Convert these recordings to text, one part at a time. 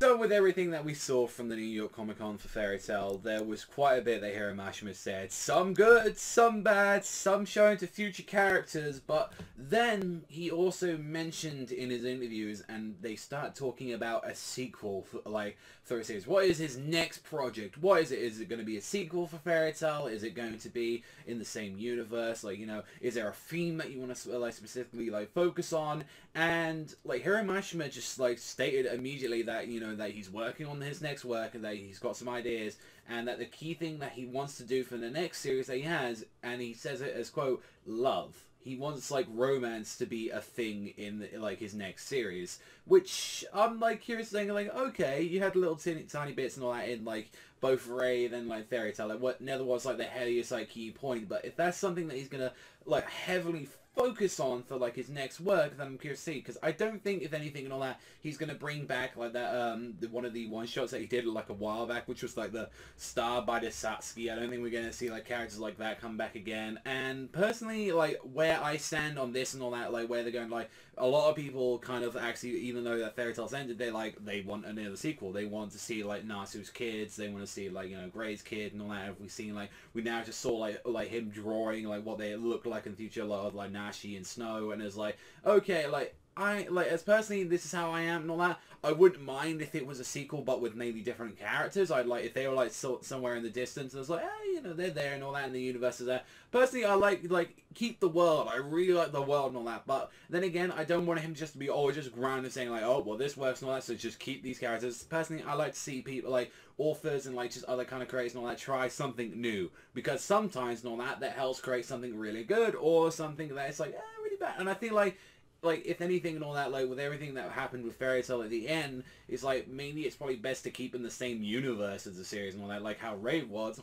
So with everything that we saw from the New York Comic Con for Fairy Tail, there was quite a bit that Hiro Mashima said. Some good, some bad, some showing to future characters, but then he also mentioned in his interviews, and they start talking about a sequel for a series. What is his next project? What is it? Is it going to be a sequel for Fairy Tail? Is it going to be in the same universe? Like, you know, is there a theme that you want to specifically focus on? And Hiro Mashima just stated immediately that, you know, that he's working on his next work and that he's got some ideas, and that the key thing that he wants to do for the next series that he has, and he says it as quote, love. He wants romance to be a thing in his next series, which I'm curious, saying okay, you had little tiny bits and all that in both Wraith and Fairy Tail, what never was the heaviest key point, but if that's something that he's gonna heavily focus on for his next work, then I'm curious to see, because I don't think, if anything and all that, he's gonna bring back that one of the one shots that he did a while back, which was the Star by the Satsuki. I don't think we're gonna see characters like that come back again. And personally, where I stand on this and all that, where they're going, a lot of people kind of actually, even though that Fairy Tail's ended, they want another sequel. They want to see Nasu's kids. They want to see you know, Gray's kid and all that. Have we seen we now just saw him drawing what they look like in the future, a lot of Nashi and Snow, and it's okay, as personally, this is how I am and all that. I wouldn't mind if it was a sequel, but with maybe different characters. I'd if they were somewhere in the distance. I was hey, you know, they're there and all that, and the universe is there. Personally, I keep the world. I really like the world and all that. But then again, I don't want him just to be just grounded and saying oh, well, this works and all that, so just keep these characters. Personally, I like to see people authors and just other kind of creators and all that try something new, because sometimes and all that helps create something really good, or something that's really bad. And I feel if anything and all that, with everything that happened with Fairy Tail at the end, is maybe it's probably best to keep in the same universe as the series and all that, how Wraith was.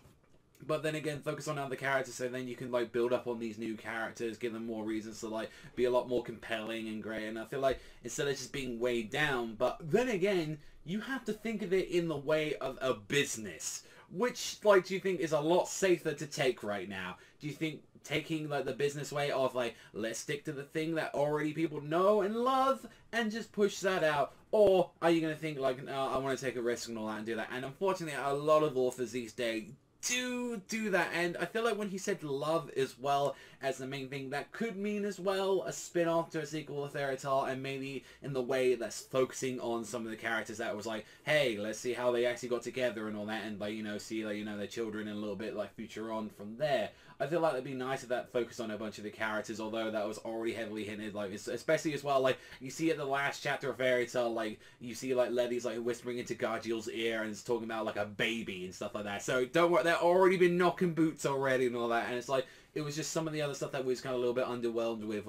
But then again, focus on other characters, so then you can build up on these new characters, give them more reasons to be a lot more compelling and great. And I feel instead of just being weighed down, but then again, you have to think of it in the way of a business, which do you think is a lot safer to take right now? Do you think taking the business way of let's stick to the thing that already people know and love and just push that out, or are you going to think no, I want to take a risk and all that and do that? And unfortunately, a lot of authors these days do that, and I feel when he said love as well as the main thing, that could mean as well a spin-off to a sequel to Fairy Tail, and maybe in the way that's focusing on some of the characters that was hey, let's see how they actually got together and all that, and you know, see you know, their children and a little bit future on from there. I feel it'd be nice if that focused on a bunch of the characters, although that was already heavily hinted, especially as well, you see at the last chapter of Fairy Tail, you see Letty's whispering into Gargiel's ear and it's talking about a baby and stuff like that. So don't worry, they've already been knocking boots already and all that, and it's it was just some of the other stuff that was kind of a little bit underwhelmed with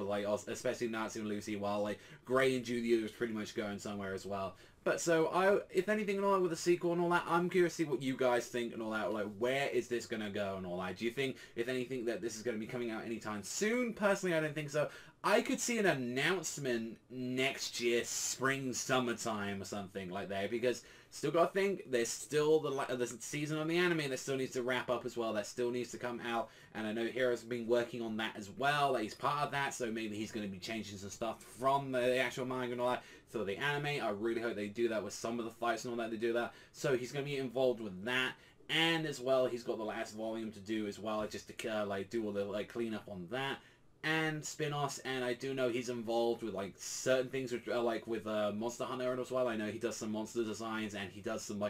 especially Natsu and Lucy, while Gray and Julia was pretty much going somewhere as well. But so if anything and all that with a sequel and all that, I'm curious to see what you guys think and all that. Where is this gonna go and all that? Do you think, if anything, that this is gonna be coming out anytime soon? Personally, I don't think so. I could see an announcement next year, spring, summertime or something like that, because still got to think, there's still the season of the anime that still needs to wrap up as well, that still needs to come out, and I know Hiro's been working on that as well, that he's part of that, so maybe he's going to be changing some stuff from the actual manga and all that for the anime. I really hope they do that with some of the fights and all that, they do that, so he's going to be involved with that. And as well, he's got the last volume to do as well, just to do all the cleanup on that and spin-offs. And I do know he's involved with certain things which are with Monster Hunter as well. I know he does some monster designs, and he does some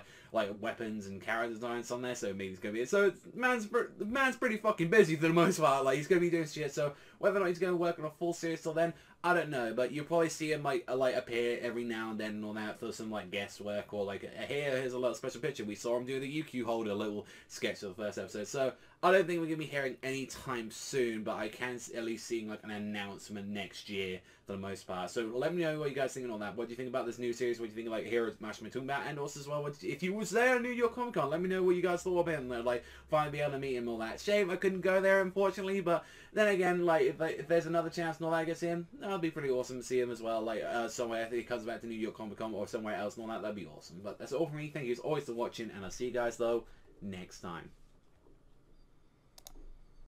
weapons and character designs on there, so maybe it's gonna be so the man's pretty fucking busy for the most part. He's gonna be doing shit, so whether or not he's gonna work on a full series till then, I don't know, but you'll probably see him appear every now and then and all that for some guest work, or here's a little special picture. We saw him do the UQ holder little sketch of the first episode, so I don't think we're gonna be hearing anytime soon, but I can at least see an announcement next year for the most part. So let me know what you guys think and all that. What do you think about this new series? What do you think Hiro Mashima talking about? And also as well, if you was there at New York Comic Con, let me know what you guys thought about him. Finally be able to meet him and all that. Shame I couldn't go there, unfortunately, but then again, if there's another chance and all that I get to see him, that'd be pretty awesome to see him as well. Somewhere, if he comes back to New York Comic Con or somewhere else and all that, that'd be awesome. But that's all from me. Thank you as always for watching, and I'll see you guys though next time.